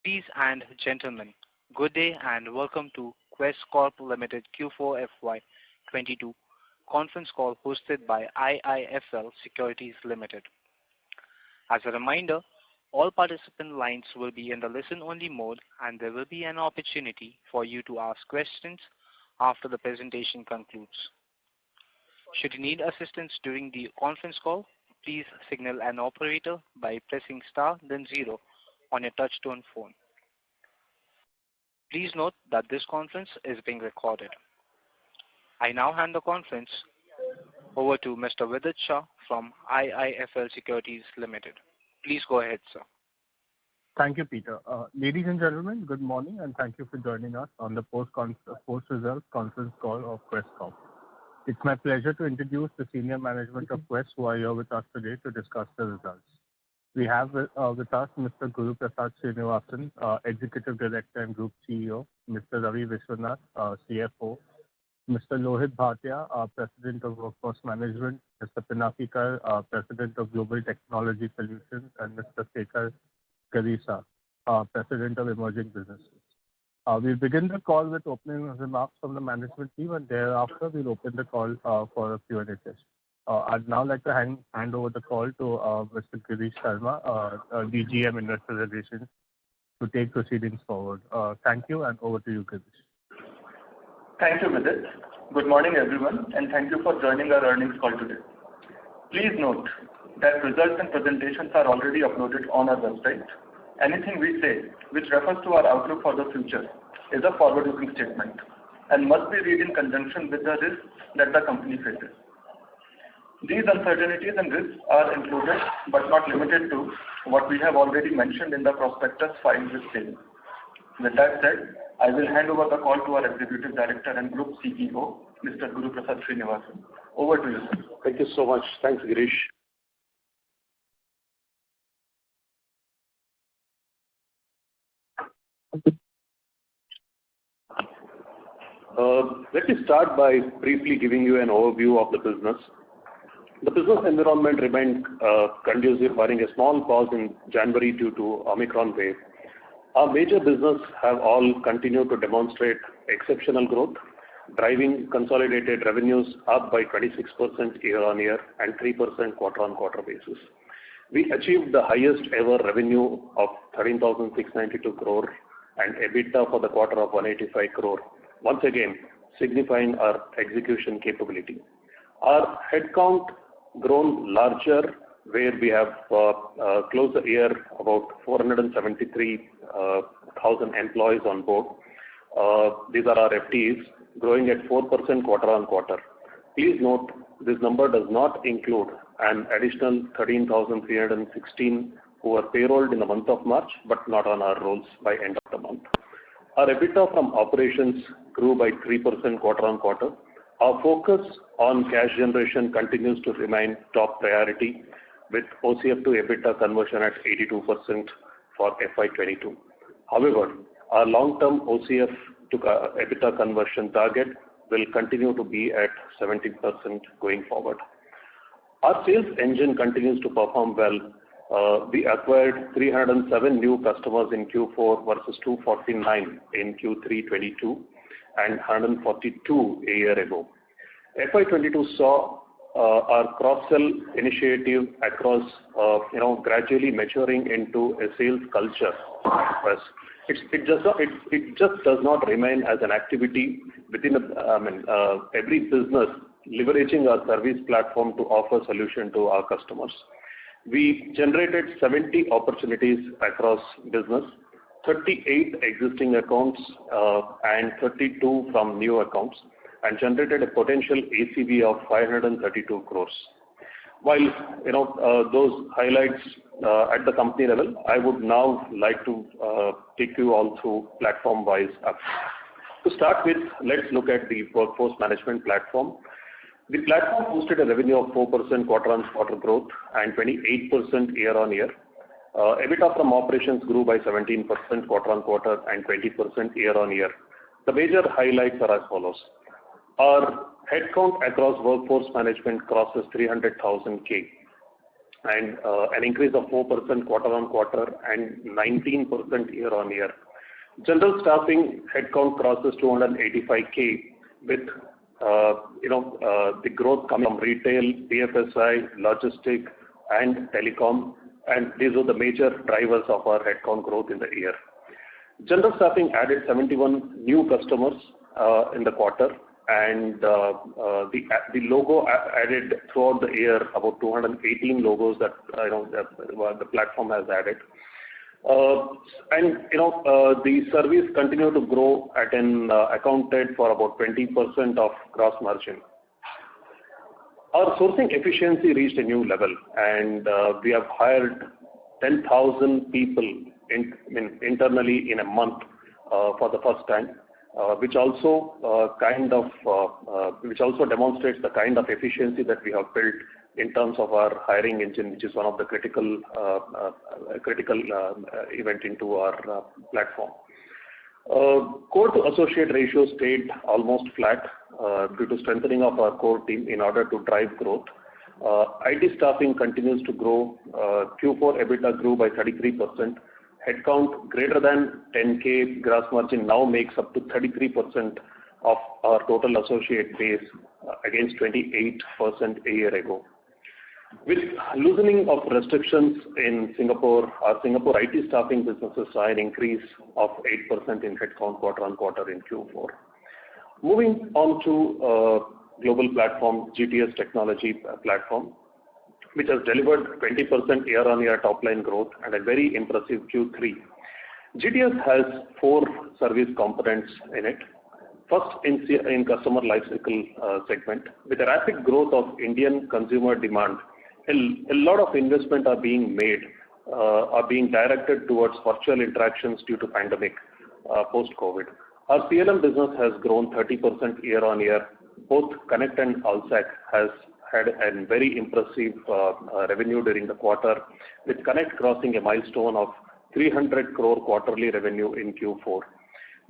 Ladies and gentlemen, good day and welcome to Quess Corp Limited Q4 FY22 conference call hosted by IIFL Securities Limited. As a reminder, all participant lines will be in the listen-only mode and there will be an opportunity for you to ask questions after the presentation concludes. Should you need assistance during the conference call, please signal an operator by pressing star then 0 on your touch-tone phone. Please note that this conference is being recorded. I now hand the conference over to Mr. Vidit Shah from IIFL Securities Limited. Please go ahead, sir. Thank you, Peter. Ladies and gentlemen, good morning and thank you for joining us on the post-results conference call of Quess Corp. It's my pleasure to introduce the senior management of Quess who are here with us today to discuss the results. We have with us Mr. Guru Prasad Srinivasan, Executive Director and Group CEO, Mr. Ravi Vishwanath, CFO, Mr. Lohit Bhatia, President of Workforce Management, Mr. Pinakikar, President of Global Technology Solutions, and Mr. Sekhar Garisa, President of Emerging Businesses. We'll begin the call with opening remarks from the management team and thereafter we'll open the call for a Q&A session. I'd now like to hand over the call to Mr. Girish Sharma, DGM Investor Relations, to take proceedings forward. Thank you and over to you, Girish. Thank you, Vidit. Good morning, everyone, and thank you for joining our earnings call today. Please note that results and presentations are already uploaded on our website. Anything we say which refers to our outlook for the future is a forward-looking statement and must be read in conjunction with the risks that the company faces. These uncertainties and risks are included but not limited to what we have already mentioned in the prospectus filed with SEBI. With that said, I will hand over the call to our Executive Director and Group CEO, Mr. Guru Prasad Srinivasan. Over to you, sir. Thank you so much. Thanks, Girish. Let me start by briefly giving you an overview of the business. The business environment remained conducive, barring a small pause in January due to Omicron wave. Our major business have all continued to demonstrate exceptional growth, driving consolidated revenues up by 26% year-on-year and 3% quarter-on-quarter basis. We achieved the highest ever revenue of 13,692 crore and EBITDA for the quarter of 185 crore, once again signifying our execution capability. Our headcount grown larger, where we have closed the year about 473,000 employees on board. These are our FTEs, growing at 4% quarter-on-quarter. Please note this number does not include an additional 13,316 who were payrolled in the month of March but not on our rolls by end of the month. Our EBITDA from operations grew by 3% quarter-on-quarter. Our focus on cash generation continues to remain top priority with OCF to EBITDA conversion at 82% for FY22. However, our long-term OCF to EBITDA conversion target will continue to be at 70% going forward. Our sales engine continues to perform well. We acquired 307 new customers in Q4 versus 249 in Q3 22 and 142 a year ago. FY22 saw our cross-sell initiative across, gradually maturing into a sales culture. It just does not remain as an activity within every business leveraging our service platform to offer solution to our customers. We generated 70 opportunities across business, 38 existing accounts and 32 from new accounts, and generated a potential ACV of 532 crores. While those highlights at the company level, I would now like to take you all through platform-wise. To start with, let's look at the workforce management platform. The platform posted a revenue of 4% quarter-on-quarter growth and 28% year-on-year. EBITDA from operations grew by 17% quarter-on-quarter and 20% year-on-year. The major highlights are as follows. Our headcount across workforce management crosses 300,000 K. and an increase of 4% quarter-on-quarter and 19% year-on-year. General staffing headcount crosses 285K with the growth coming from retail, BFSI, logistic, and telecom, and these are the major drivers of our headcount growth in the year. General staffing added 71 new customers in the quarter, and the logo added throughout the year about 218 logos that the platform has added. The service continue to grow at an accounted for about 20% of gross margin. Our sourcing efficiency reached a new level, and we have hired 10,000 people internally in a month for the first time, which also demonstrates the kind of efficiency that we have built in terms of our hiring engine, which is one of the critical event into our platform. Core to associate ratio stayed almost flat due to strengthening of our core team in order to drive growth. IT staffing continues to grow. Q4 EBITDA grew by 33%. Headcount greater than 10K gross margin now makes up to 33% of our total associate base against 28% a year ago. With loosening of restrictions in Singapore, our Singapore IT staffing businesses saw an increase of 8% in headcount quarter-on-quarter in Q4. Moving on to global platform, GTS technology platform, which has delivered 20% year-on-year top-line growth and a very impressive Q3. GTS has 4 service components in it. First, in customer lifecycle segment, with the rapid growth of Indian consumer demand, a lot of investment are being directed towards virtual interactions due to pandemic post-COVID. Our CLM business has grown 30% year-on-year. Both Connect and Allsec has had a very impressive revenue during the quarter, with Connect crossing a milestone of 300 crore quarterly revenue in Q4.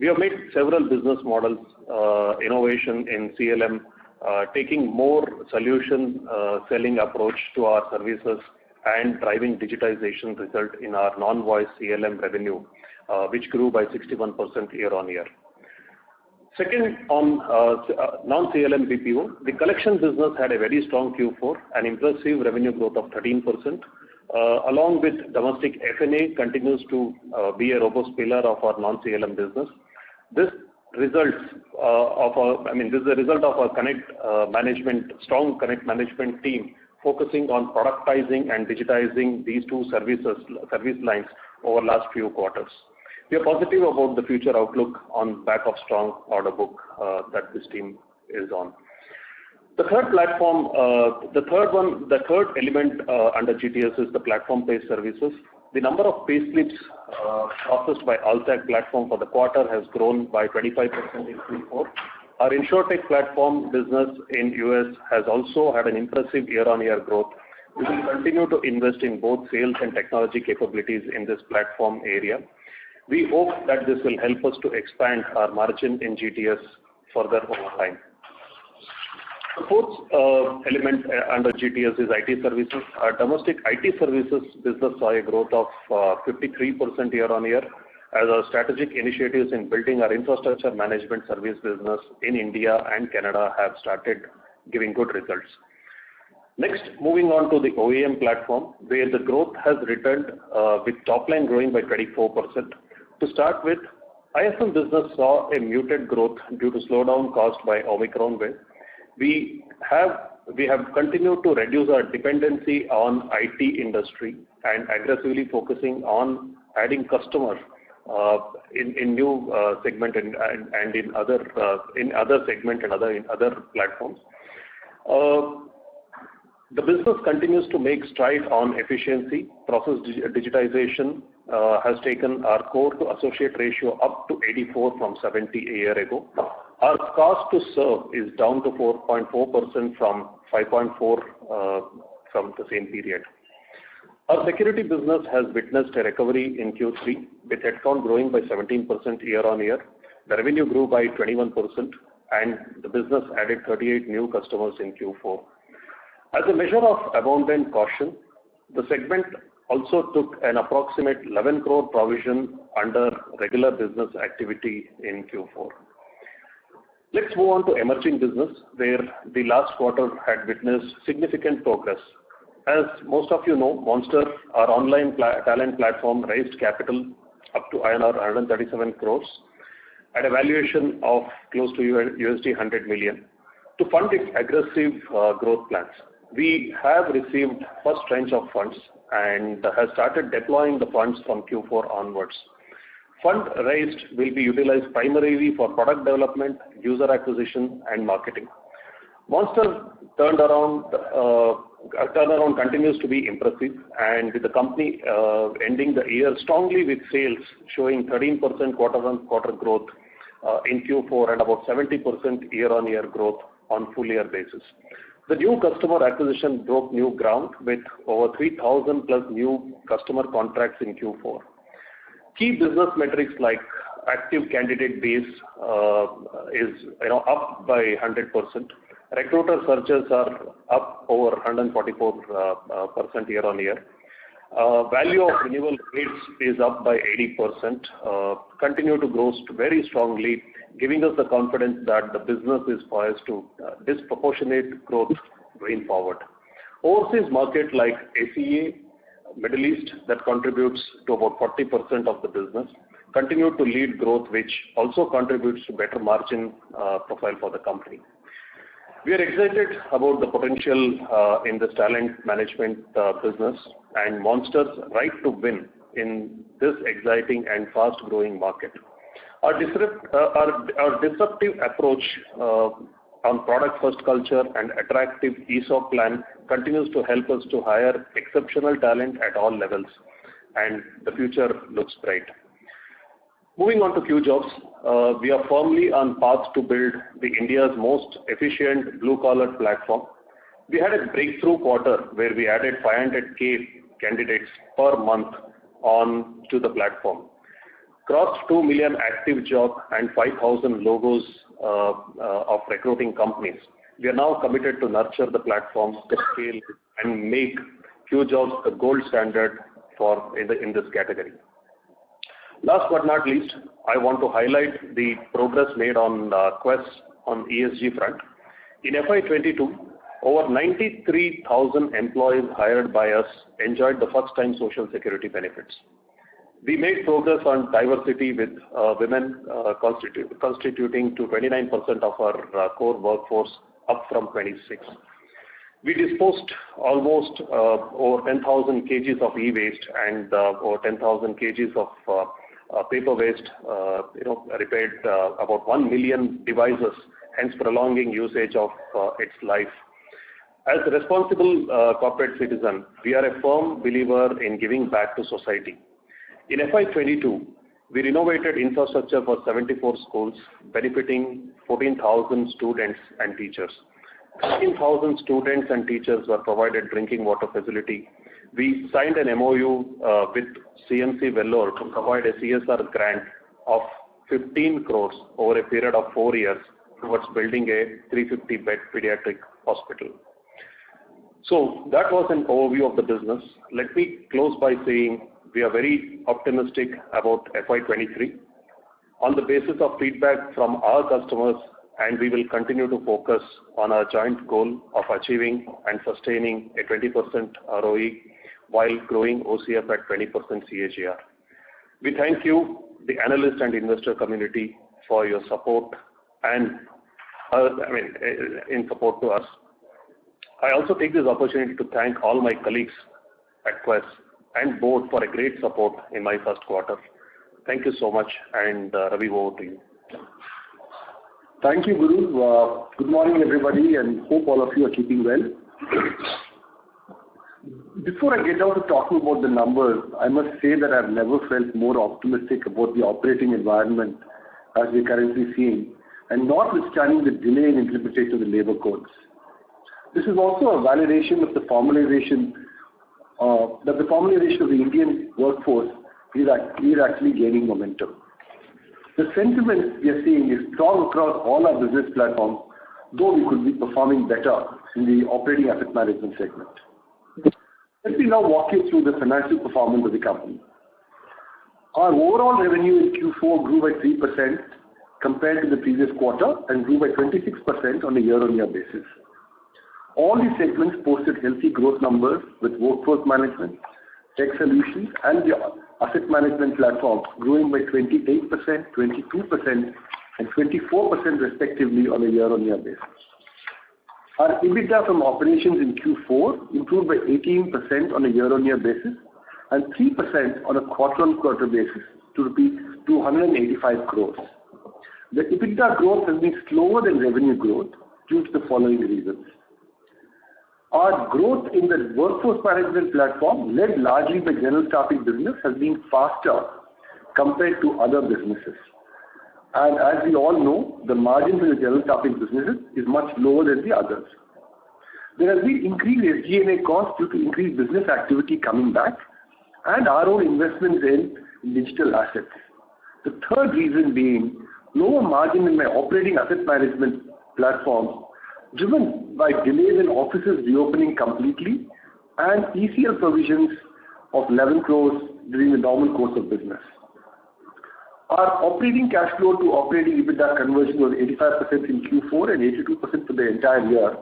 We have made several business models innovation in CLM, taking more solution selling approach to our services and driving digitization result in our non-voice CLM revenue, which grew by 61% year-on-year. Second, on non-CLM BPO, the collection business had a very strong Q4, an impressive revenue growth of 13%. Along with domestic F&A continues to be a robust pillar of our non-CLM business. This is a result of our strong Connect management team focusing on productizing and digitizing these two service lines over last few quarters. We are positive about the future outlook on back of strong order book that this team is on. The third platform, the third element under GTS is the platform-based services. The number of payslips processed by Allsec platform for the quarter has grown by 25% in Q4. Our InsurTech platform business in US has also had an impressive year-on-year growth. We will continue to invest in both sales and technology capabilities in this platform area. We hope that this will help us to expand our margin in GTS further over time. The fourth element under GTS is IT services. Our domestic IT services business saw a growth of 53% year-on-year as our strategic initiatives in building our infrastructure management service business in India and Canada have started giving good results. Next, moving on to the OEM platform, where the growth has returned with top line growing by 24%. To start with, IFM business saw a muted growth due to slowdown caused by Omicron wave. We have continued to reduce our dependency on IT industry and aggressively focusing on adding customers in new segment and in other segment and in other platforms. The business continues to make strides on efficiency. Process digitization has taken our core to associate ratio up to 84 from 70 a year ago. Our cost to serve is down to 4.4% from 5.4 from the same period. Our security business has witnessed a recovery in Q3 with headcount growing by 17% year-on-year. The revenue grew by 21% and the business added 38 new customers in Q4. As a measure of abundant caution, The segment also took an approximate 11 crore provision under regular business activity in Q4. Let's move on to emerging business, where the last quarter had witnessed significant progress. As most of you know, Monster, our online talent platform, raised capital up to INR 137 crores at a valuation of close to $100 million to fund its aggressive growth plans. We have received first tranche of funds and have started deploying the funds from Q4 onwards. Fund raised will be utilized primarily for product development, user acquisition, and marketing. Monster turnaround continues to be impressive, and with the company ending the year strongly with sales showing 13% quarter-on-quarter growth in Q4 and about 70% year-on-year growth on full year basis. The new customer acquisition broke new ground with over 3,000 plus new customer contracts in Q4. Key business metrics like active candidate base is up by 100%. Recruiter searches are up over 144% year on year. Value of renewal rates is up by 80%. Continue to grow very strongly, giving us the confidence that the business is poised to disproportionate growth going forward. Overseas market like ACA, Middle East, that contributes to about 40% of the business, continue to lead growth, which also contributes to better margin profile for the company. We are excited about the potential in this talent management business and Monster's right to win in this exciting and fast-growing market. Our disruptive approach on product-first culture and attractive ESOP plan continues to help us to hire exceptional talent at all levels, and the future looks bright. Moving on to QJobs, we are firmly on path to build the India's most efficient blue-collar platform. We had a breakthrough quarter where we added 500K candidates per month on to the platform. Crossed 2 million active job and 5,000 logos of recruiting companies. We are now committed to nurture the platform to scale and make QJobs the gold standard in this category. Last but not least, I want to highlight the progress made on Quess on ESG front. In FY22, over 93,000 employees hired by us enjoyed the first-time social security benefits. We made progress on diversity with women constituting to 29% of our core workforce, up from 26. We disposed almost over 10,000 kgs of e-waste and over 10,000 kgs of paper waste, repaired about 1 million devices, hence prolonging usage of its life. As a responsible corporate citizen, we are a firm believer in giving back to society. In FY22, we renovated infrastructure for 74 schools, benefiting 14,000 students and teachers. 15,000 students and teachers were provided drinking water facility. We signed an MOU with CMC Vellore to provide a CSR grant of 15 crores over a period of 4 years towards building a 350-bed pediatric hospital. So that was an overview of the business. Let me close by saying we are very optimistic about FY23 on the basis of feedback from our customers, and we will continue to focus on our joint goal of achieving and sustaining a 20% ROE while growing OCF at 20% CAGR. We thank you, the analyst and investor community, for your support and in support to us. I also take this opportunity to thank all my colleagues at Quess and board for a great support in my first quarter. Thank you so much, and Ravi, over to you. Thank you, Guru. Good morning, everybody, and hope all of you are keeping well. Before I get down to talking about the numbers, I must say that I've never felt more optimistic about the operating environment as we're currently seeing, and notwithstanding the delay in implementation of the labor codes. This is also a validation of the formalization of the Indian workforce is actually gaining momentum. The sentiment we are seeing is strong across all our business platforms, though we could be performing better in the operating asset management segment. Let me now walk you through the financial performance of the company. Our overall revenue in Q4 grew by 3% compared to the previous quarter and grew by 26% on a year-on-year basis. All these segments posted healthy growth numbers with workforce management, tech solutions, and the asset management platform growing by 28%, 22%, and 24% respectively on a year-on-year basis. Our EBITDA from operations in Q4 improved by 18% on a year-on-year basis and 3% on a quarter-on-quarter basis to rupees 285 crores. The EBITDA growth has been slower than revenue growth due to the following reasons. Our growth in the workforce management platform, led largely by general staffing business, has been faster compared to other businesses. And as we all know, the margin in the general staffing businesses is much lower than the others. There has been increased SG&A costs due to increased business activity coming back and our own investments in digital assets. The third reason being lower margin in my operating asset management platforms, driven by delays in offices reopening completely and ECL provisions of 11 crores during the normal course of business. Our operating cash flow to operating EBITDA conversion was 85% in Q4 and 82% for the entire year,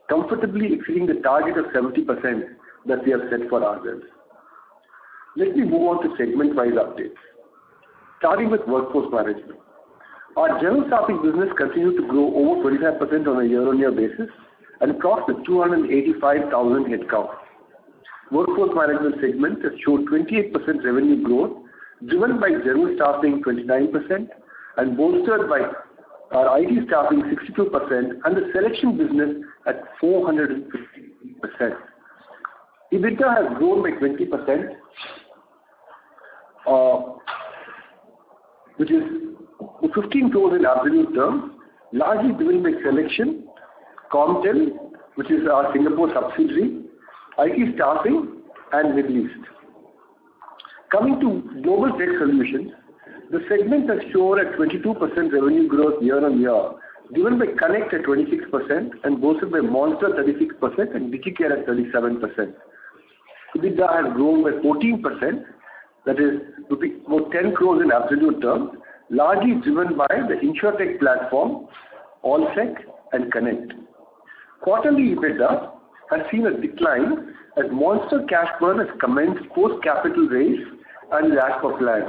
comfortably exceeding the target of 70% that we have set for ourselves. Let me move on to segment-wise updates. Starting with workforce management. Our general staffing business continued to grow over 25% on a year-on-year basis and crossed the 285,000 headcount. Workforce management segment has showed 28% revenue growth, driven by general staffing 29% and bolstered by our IT staffing 62% and the selection business at 450%. EBITDA has grown by 20%, which is 15 crores in absolute terms, largely driven by selection, Concall, which is our Singapore subsidiary, IT staffing, and Middle East. Coming to global tech solutions, the segment has shown a 22% revenue growth year-on-year, driven by Connect at 26% and bolstered by Monster 36% and DigiCare at 37%. EBITDA has grown by 14%, that is about 10 crores in absolute terms, largely driven by the InsurTech platform, Allsec, and Connect. Quarterly EBITDA has seen a decline as Monster cash burn has commenced post-capital raise and as per plan.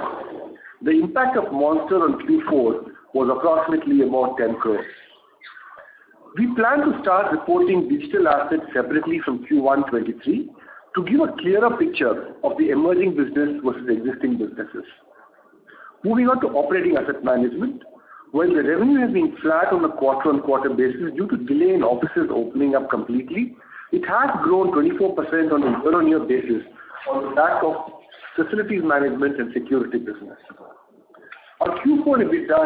The impact of Monster on Q4 was approximately about 10 crores. We plan to start reporting digital assets separately from Q1 23 to give a clearer picture of the emerging business versus existing businesses. Moving on to operating asset management, while the revenue has been flat on a quarter-on-quarter basis due to delay in offices opening up completely, it has grown 24% on a year-on-year basis on the back of facilities management and security business. Our Q4 EBITDA,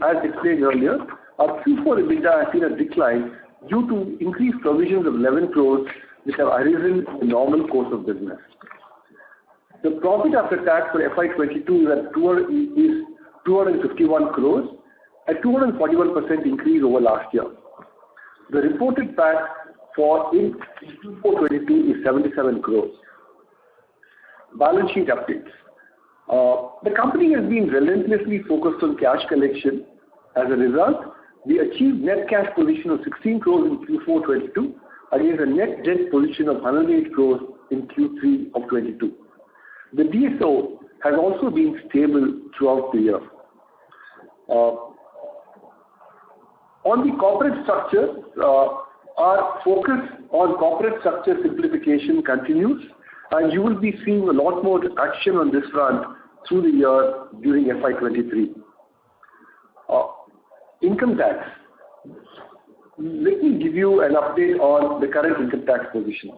as explained earlier, our Q4 EBITDA has seen a decline due to increased provisions of 11 crores which have arisen in the normal course of business. The profit after tax for FY22 is 251 crores, a 241% increase over last year. The reported PAT for Q4 22 is 77 crores. Balance sheet updates. The company has been relentlessly focused on cash collection. As a result, we achieved net cash position of 16 crores in Q4 22 against a net debt position of 108 crores in Q3 of 22. The DSO has also been stable throughout the year. On the corporate structure, our focus on corporate structure simplification continues, and you will be seeing a lot more action on this front through the year during FY23. Income tax. Let me give you an update on the current income tax position.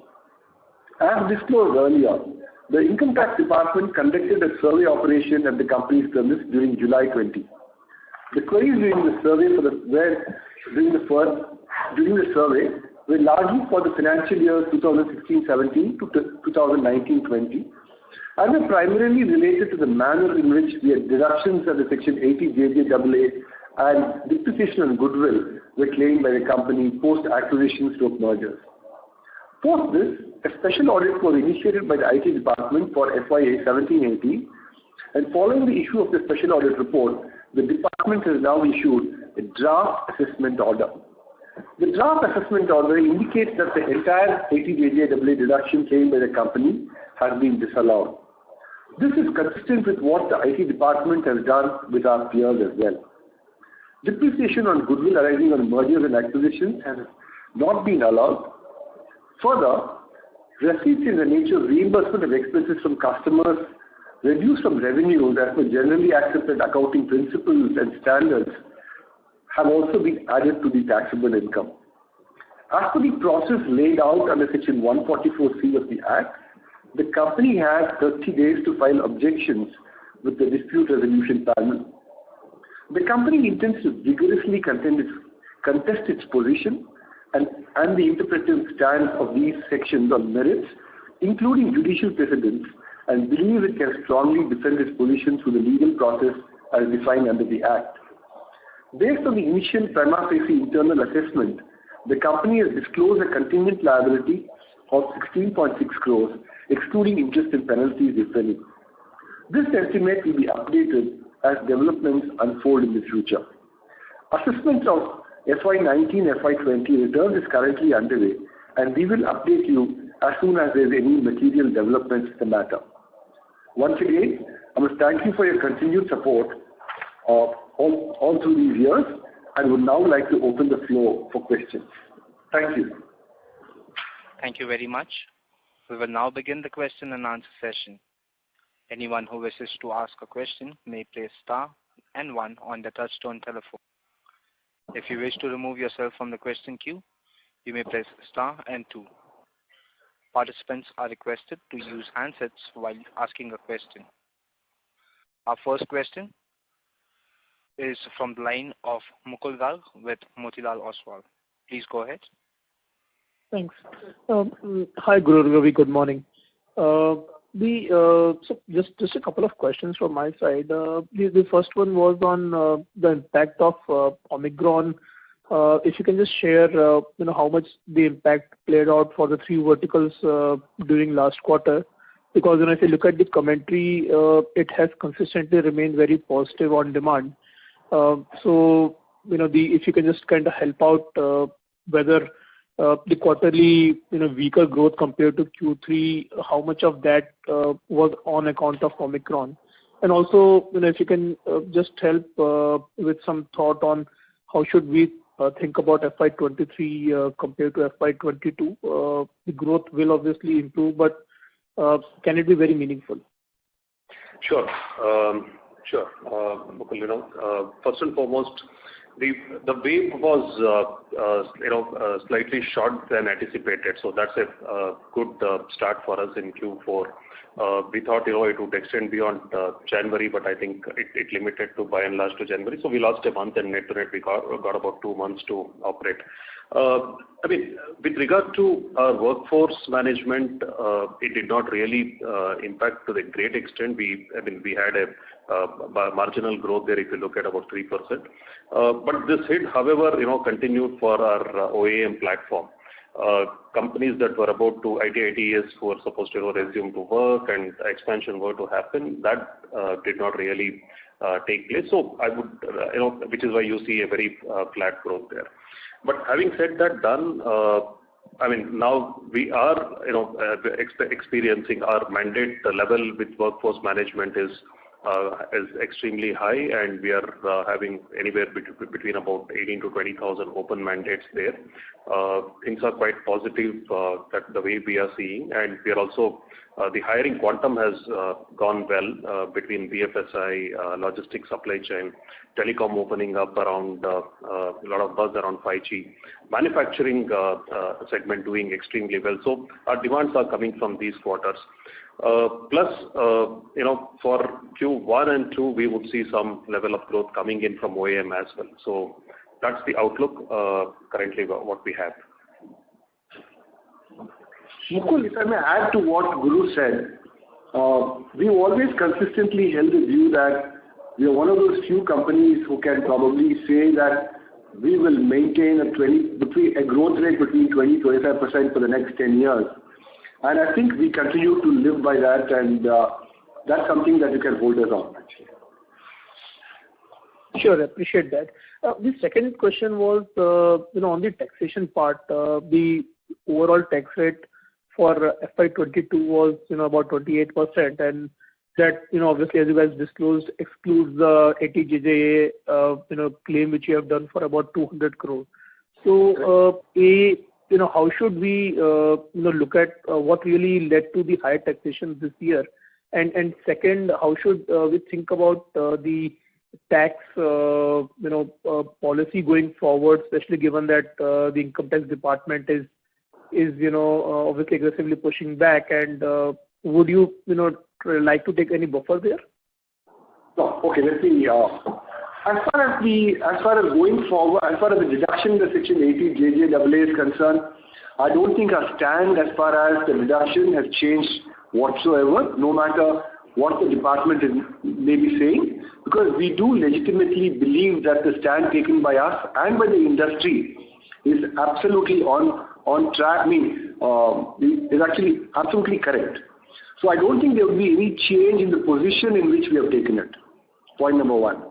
As disclosed earlier, the Income Tax Department conducted a survey operation at the company's premise during July 20. The queries during the survey were largely for the financial years 2016-17 to 2019-20 and were primarily related to the manner in which the deductions under Section 80 JJAA and depreciation on goodwill were claimed by the company post-acquisition/mergers. Post this, a special audit was initiated by the IT department for FY17-18, and following the issue of the special audit report, the department has now issued a draft assessment order. The draft assessment order indicates that the entire 80JJAA deduction claimed by the company has been disallowed. This is consistent with what the IT department has done with our peers as well. Depreciation on goodwill arising on mergers and acquisitions has not been allowed. Further, receipts in the nature of reimbursement of expenses from customers reduced from revenues as per generally accepted accounting principles and standards have also been added to the taxable income. As per the process laid out under Section 144C of the Act, the company has 30 days to file objections with the dispute resolution panel. The company intends to vigorously contest its position and the interpretive stance of these sections on merits, including judicial precedents, and believes it can strongly defend its position through the legal process as defined under the Act. Based on the initial prima facie internal assessment, the company has disclosed a contingent liability of 16.6 crores, excluding interest and penalties, if any. This estimate will be updated as developments unfold in the future. Assessment of FY19, FY20 returns is currently underway, and we will update you as soon as there is any material developments in the matter. Once again, I must thank you for your continued support all through these years, and would now like to open the floor for questions. Thank you. Thank you very much. We will now begin the question and answer session. Anyone who wishes to ask a question may press star and 1 on the touchtone telephone. If you wish to remove yourself from the question queue, you may press star and 2. Participants are requested to use handsets while asking a question. Our first question is from the line of Mukul Garg with Motilal Oswal. Please go ahead. Thanks. Hi, Guru Ravi. Good morning. So just a couple of questions from my side. The first one was on the impact of Omicron. If you can just share, how much the impact played out for the 3 verticals during last quarter. Because if you look at the commentary, it has consistently remained very positive on demand. If you can just kind of help out whether the quarterly weaker growth compared to Q3, how much of that was on account of Omicron, and also if you can just help with some thought on how should we think about FY23 compared to FY22. The growth will obviously improve, but can it be very meaningful? Sure. Mukul, first and foremost, the wave was slightly short than anticipated, so that's a good start for us in Q4. We thought it would extend beyond January, but I think it limited to by and large to January. So we lost a month, and net to net we got about 2 months to operate. With regard to our workforce management, it did not really impact to the great extent. We had a marginal growth there if you look at about 3%. But this hit, however, continued for our OEM platform. Companies that were about to ITITs who were supposed to resume to work and expansion were to happen, that did not really take place. So I would, which is why you see a very flat growth there. But having said that done, now we are, experiencing our mandate level with workforce management is extremely high, and we are having anywhere between about 18 to 20,000 open mandates there. Things are quite positive that the way we are seeing, and we are also the hiring quantum has gone well between BFSI, logistics, supply chain, telecom opening up around a lot of buzz around 5G, manufacturing segment doing extremely well. So our demands are coming from these quarters. Plus, for Q1 and 2, we would see some level of growth coming in from OEM as well. So that's the outlook currently what we have. Mukul, if I may add to what Guru said, we've always consistently held the view that we are one of those few companies who can probably say that we will maintain a growth rate between 20-25% for the next 10 years. And I think we continue to live by that, and that's something that you can hold us on, actually. Sure, I appreciate that. The second question was, on the taxation part, the overall tax rate for FY22 was, about 28%, and that, obviously, as you guys disclosed, excludes the 80JJA, claim which you have done for about 200 crore. So, how should we, look at what really led to the higher taxation this year? And second, how should we think about the tax, policy going forward, especially given that the income tax department is obviously aggressively pushing back, and would you, like to take any buffer there? No, okay. Let me. As far as going forward, as far as the deduction in the Section 80JJAA is concerned, I don't think our stand as far as the deduction has changed whatsoever, no matter what the department may be saying, because we do legitimately believe that the stand taken by us and by the industry is absolutely on track. Is actually absolutely correct. So I don't think there will be any change in the position in which we have taken it. Point number one.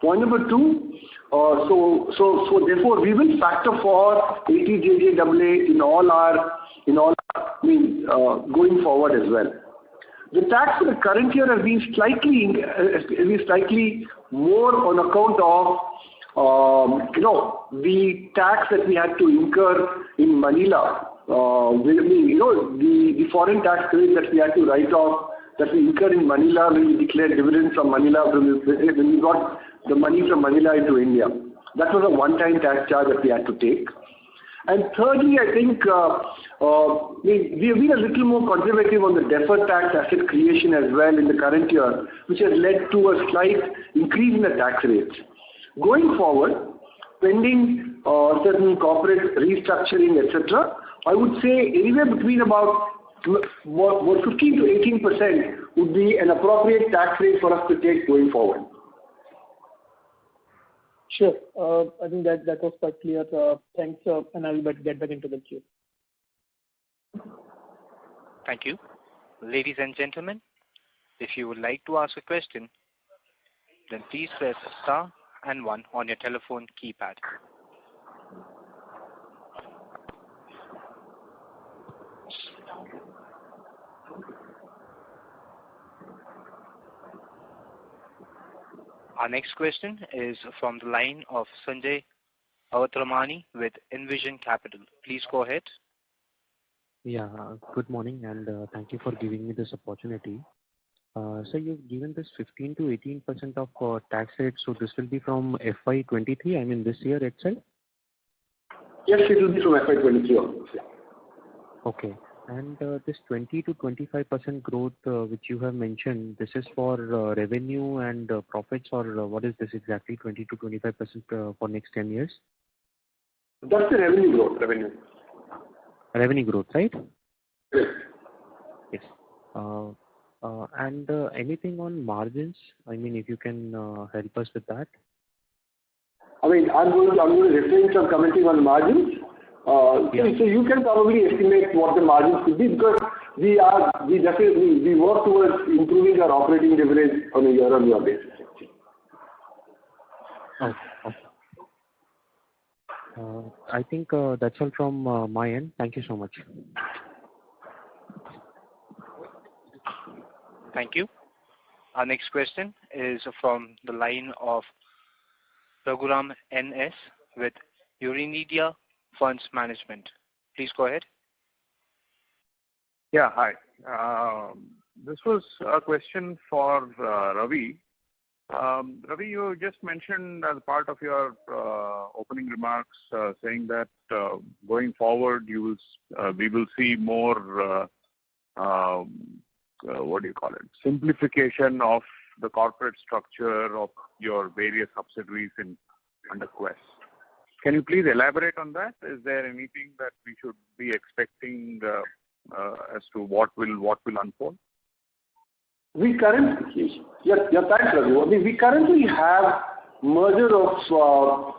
Point number two, so therefore we will factor for 80JJAA in all our going forward as well. The tax for the current year has been slightly more on account of the tax that we had to incur in Manila. The foreign tax credit that we had to write off, that we incurred in Manila when we declared dividends from Manila, when we got the money from Manila into India. That was a one-time tax charge that we had to take. And thirdly, I think we have been a little more conservative on the deferred tax asset creation as well in the current year, which has led to a slight increase in the tax rates. Going forward, pending certain corporate restructuring, etc., I would say anywhere between about 15 to 18% would be an appropriate tax rate for us to take going forward. Sure. I think that was quite clear. Thanks, and I will get back into the queue. Thank you. Ladies and gentlemen, if you would like to ask a question, then please press star and 1 on your telephone keypad. Our next question is from the line of Sanjay Awatramani with Envision Capital. Please go ahead. Yeah, good morning, and thank you for giving me this opportunity. So you've given this 15 to 18% of tax rate, so this will be from FY23, I mean this year itself? Yes, it will be from FY23 onwards. Yeah. Okay. And this 20 to 25% growth which you have mentioned, this is for revenue and profits, or what is this exactly, 20 to 25% for next 10 years? That's the revenue growth. Revenue growth, right? Yes. Yes. And anything on margins? I mean, if you can help us with that. I mean, I'm going to refrain from commenting on margins. Yeah. So you can probably estimate what the margins could be, because we work towards improving our operating leverage on a year-on-year basis. Okay. I think that's all from my end. Thank you so much. Thank you. Our next question is from the line of Raghuram NS with Eurinedia Funds Management. Please go ahead. Yeah, hi. This was a question for Ravi. Ravi, you just mentioned as part of your opening remarks saying that going forward we will see more simplification of the corporate structure of your various subsidiaries under Quess. Can you please elaborate on that? Is there anything that we should be expecting as to what will unfold? Thanks, Raghu. We currently have merger of 3-4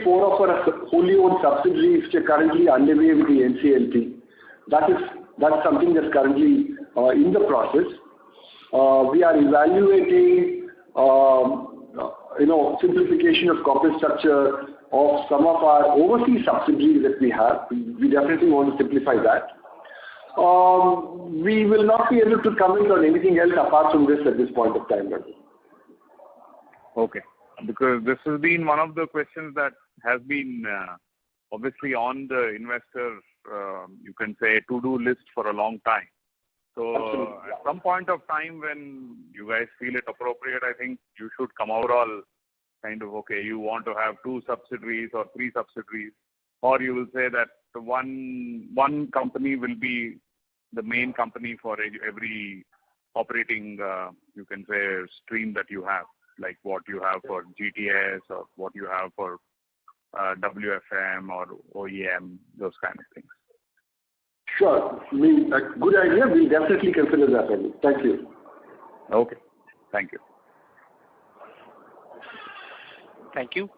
of our wholly owned subsidiaries which are currently underway with the NCLT. That is That's something that's currently in the process. We are evaluating, simplification of corporate structure of some of our overseas subsidiaries that we have. We definitely want to simplify that. We will not be able to comment on anything else apart from this at this point of time. Okay, because this has been one of the questions that has been obviously on the investor, you can say, to-do list for a long time. So Absolutely. At some point of time when you guys feel it appropriate, I think you should come overall kind of, okay, you want to have 2 subsidiaries or 3 subsidiaries, or you will say that one company will be the main company for every operating, you can say, stream that you have, like what you have for GTS or what you have for WFM or OEM, those kind of things. Sure. I mean, a good idea. We'll definitely consider that. Thank you. Okay. Thank you. Thank you.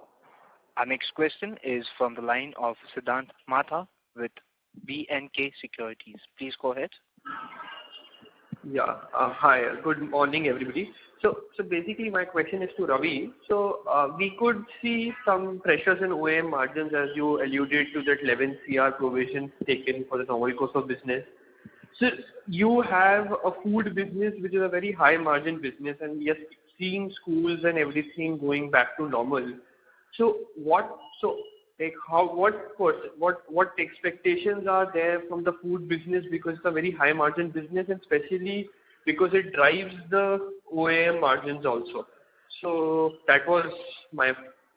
Our next question is from the line of Siddhant Matha with B&K Securities. Please go ahead. Yeah. Hi. Good morning, everybody. So basically, my question is to Ravi. So we could see some pressures in OEM margins, as you alluded to that 11 CR provisions taken for the normal course of business. So you have a food business which is a very high margin business, and yes, seeing schools and everything going back to normal. So what expectations are there from the food business, because it's a very high margin business, and especially because it drives the OEM margins also. So that was my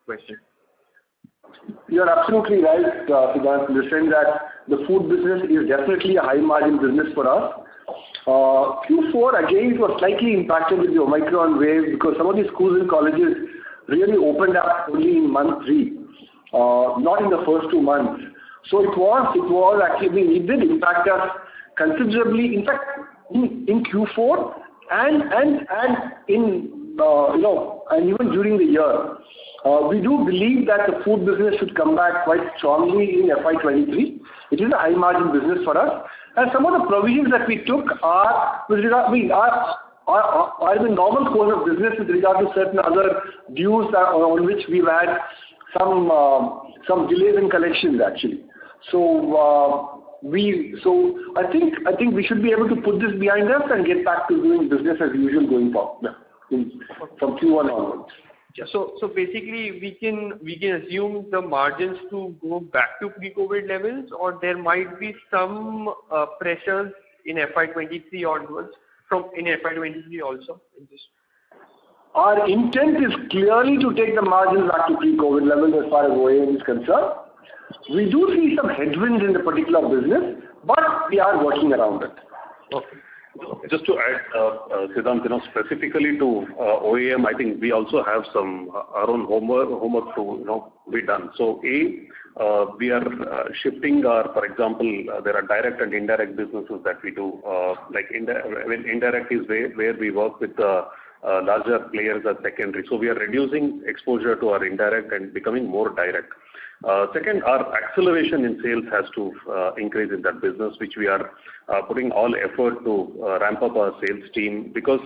question. You're absolutely right, Siddhant, in the sense that the food business is definitely a high margin business for us. Q4 again was slightly impacted with the Omicron wave because some of the schools and colleges really opened up only in month 3, not in the first 2 months. So it was actually, it did impact us considerably. In fact, in Q4 and in and even during the year, we do believe that the food business should come back quite strongly in FY23. It is a high margin business for us, and some of the provisions that we took are with regard, are in the normal course of business with regard to certain other dues on which we've had some delays in collections actually. So I think we should be able to put this behind us and get back to doing business as usual going forward from Q1 onwards. Yeah, so basically we can assume the margins to go back to pre-COVID levels, or there might be some pressures in FY23 onwards in FY23 also in this. Our intent is clearly to take the margins back to pre-COVID levels as far as OEM is concerned. We do see some headwinds in the particular business, but we are working around it. Okay. Just to add, Siddhant, specifically to OEM, I think we also have some our own homework to be done. So we are shifting our, for example, there are direct and indirect businesses that we do. Indirect is where we work with larger players as secondary. So we are reducing exposure to our indirect and becoming more direct. Second, our acceleration in sales has to increase in that business, which we are putting all effort to ramp up our sales team, because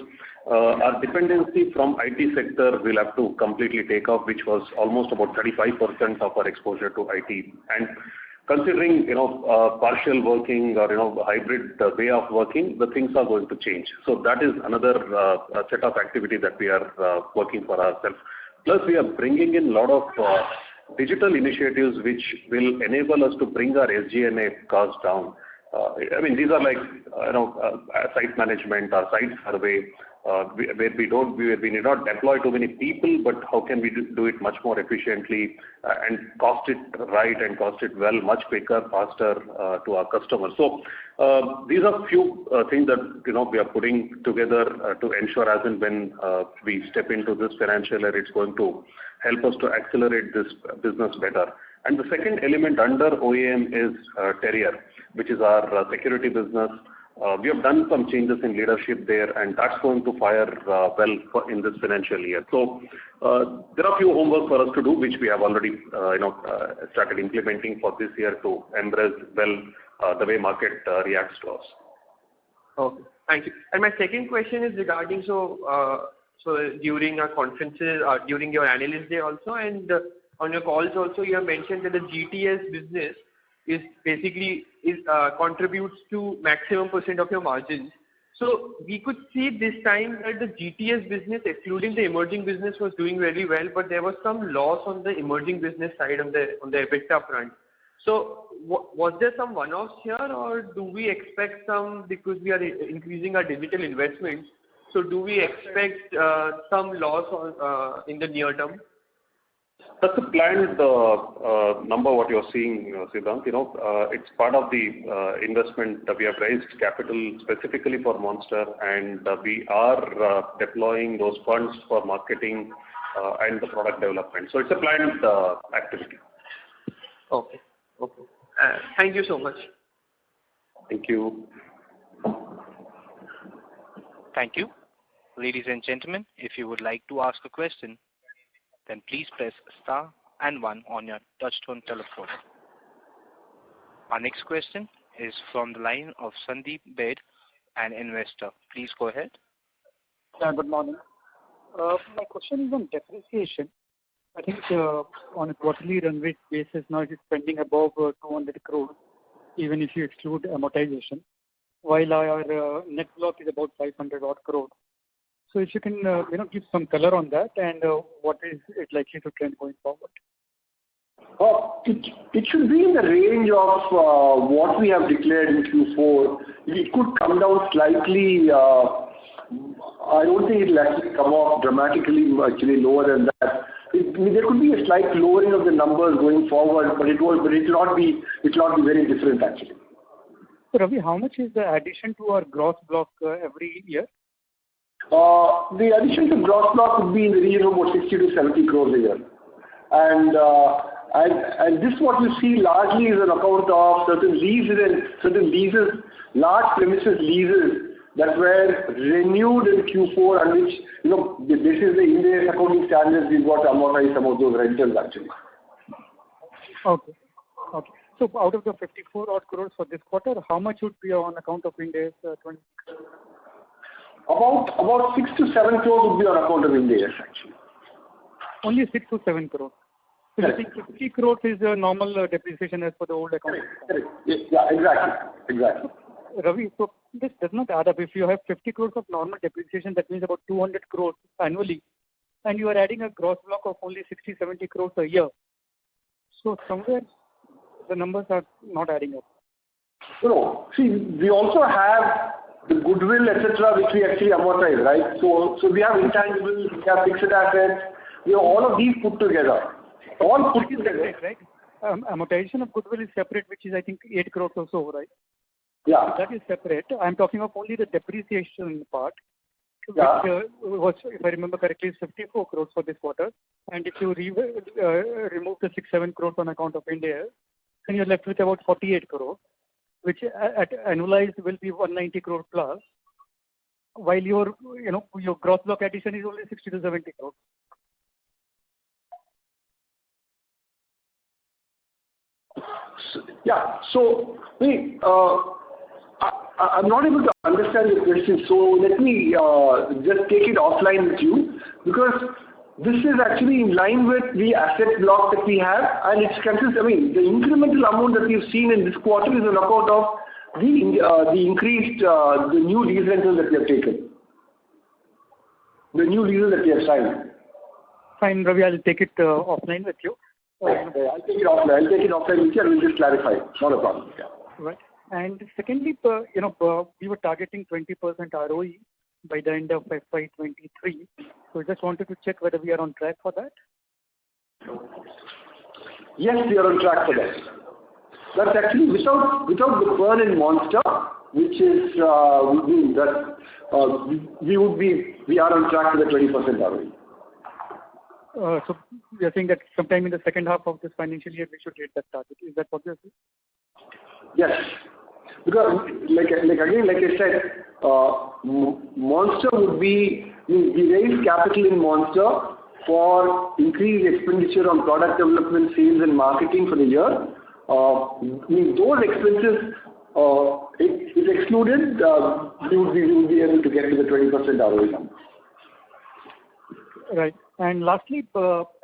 our dependency from IT sector will have to completely take off, which was almost about 35% of our exposure to IT. And considering partial working or hybrid way of working, the things are going to change. So that is another set of activity that we are working for ourselves. Plus, we are bringing in a lot of digital initiatives which will enable us to bring our SG&A costs down. These are like site management or site survey, where we need not deploy too many people, but how can we do it much more efficiently and cost it right and cost it well, much quicker, faster to our customers. So these are few things that we are putting together to ensure as and when we step into this financial year, it's going to help us to accelerate this business better. And the second element under OEM is Terrier, which is our security business. We have done some changes in leadership there, and that's going to fire well in this financial year. So there are a few homework for us to do, which we have already started implementing for this year to embrace well the way market reacts to us. Okay, thank you. And my second question is regarding so during our conferences, during your analyst day also, and on your calls also, you have mentioned that the GTS business is basically contributes to maximum % of your margins. So we could see this time that the GTS business, excluding the emerging business, was doing very well, but there was some loss on the emerging business side on the EBITDA front. So was there some one-offs here, or do we expect some, because we are increasing our digital investments, so do we expect some loss in the near term? That's a planned number what you're seeing, Siddhant. It's part of the investment that we have raised capital specifically for Monster, and we are deploying those funds for marketing and the product development. So it's a planned activity. Okay. Okay. Thank you so much. Thank you. Thank you. Ladies and gentlemen, if you would like to ask a question, then please press star and 1 on your touchtone telephone. Our next question is from the line of Sandeep Bed, an investor. Please go ahead. Good morning. My question is on depreciation. I think on a quarterly run rate basis now it is spending above 200 crores, even if you exclude amortization, while our net block is about 500 odd crores. So if you can give some color on that, and what is it likely to trend going forward? It should be in the range of what we have declared in Q4. It could come down slightly. I don't think it will actually come off dramatically, actually lower than that. There could be a slight lowering of the numbers going forward, but it will not be very different actually. So Ravi, how much is the addition to our gross block every year? The addition to gross block would be in the region of about 60 to 70 crores a year. And this what you see largely is an account of certain leases, large premises leases that were renewed in Q4, and which, this is the Indian accounting standards, we've got to amortize some of those rentals actually. Okay. So out of the 54 odd crores for this quarter, how much would be on account of Ind AS 20? About 6 to 7 crores would be on account of Ind AS actually. Only 6 to 7 crores. So Yes. I think 50 crores is a normal depreciation as per the old account. Correct. Yeah, exactly. Ravi, so this does not add up. If you have 50 crores of normal depreciation, that means about 200 crores annually, and you are adding a gross block of only 60, 70 crores a year. So somewhere the numbers are not adding up. No, see, we also have the goodwill, etc., which we actually amortize, right? So we have intangibles, we have fixed assets, we have all of these put together. All put together. Right? Amortization of goodwill is separate, which is I think 8 crores or so, right? Yeah. That is separate. I'm talking of only the depreciation part, which was, if I remember correctly, is 54 crores for this quarter. And if you remove the 6-7 crores on account of Ind AS, then you're left with about 48 crores, which at annualized will be 190 crores plus, while your gross block addition is only 60 to 70 crores. Yeah. So, I'm not able to understand your question, so let me just take it offline with you, because this is actually in line with the asset block that we have, and it's consistent. The incremental amount that we've seen in this quarter is on account of the increased, the new lease rentals that we have taken, the new leases that we have signed. Fine, Ravi, I'll take it offline with you. Okay, I'll take it offline with you, and we'll just clarify. Not a problem. Yeah. Right. And secondly, we were targeting 20% ROE by the end of FY23. So I just wanted to check whether we are on track for that. Yes, we are on track for that. That's actually without the burn in Monster, which is would mean that we are on track to the 20% ROE. So we are saying that sometime in the second half of this financial year we should hit that target. Is that what you're saying? Yes. because like I said, Monster would be, we raised capital in Monster for increased expenditure on product development, sales and marketing for the year. Those expenses, if excluded, we would be able to get to the 20% ROE number. Right. And lastly,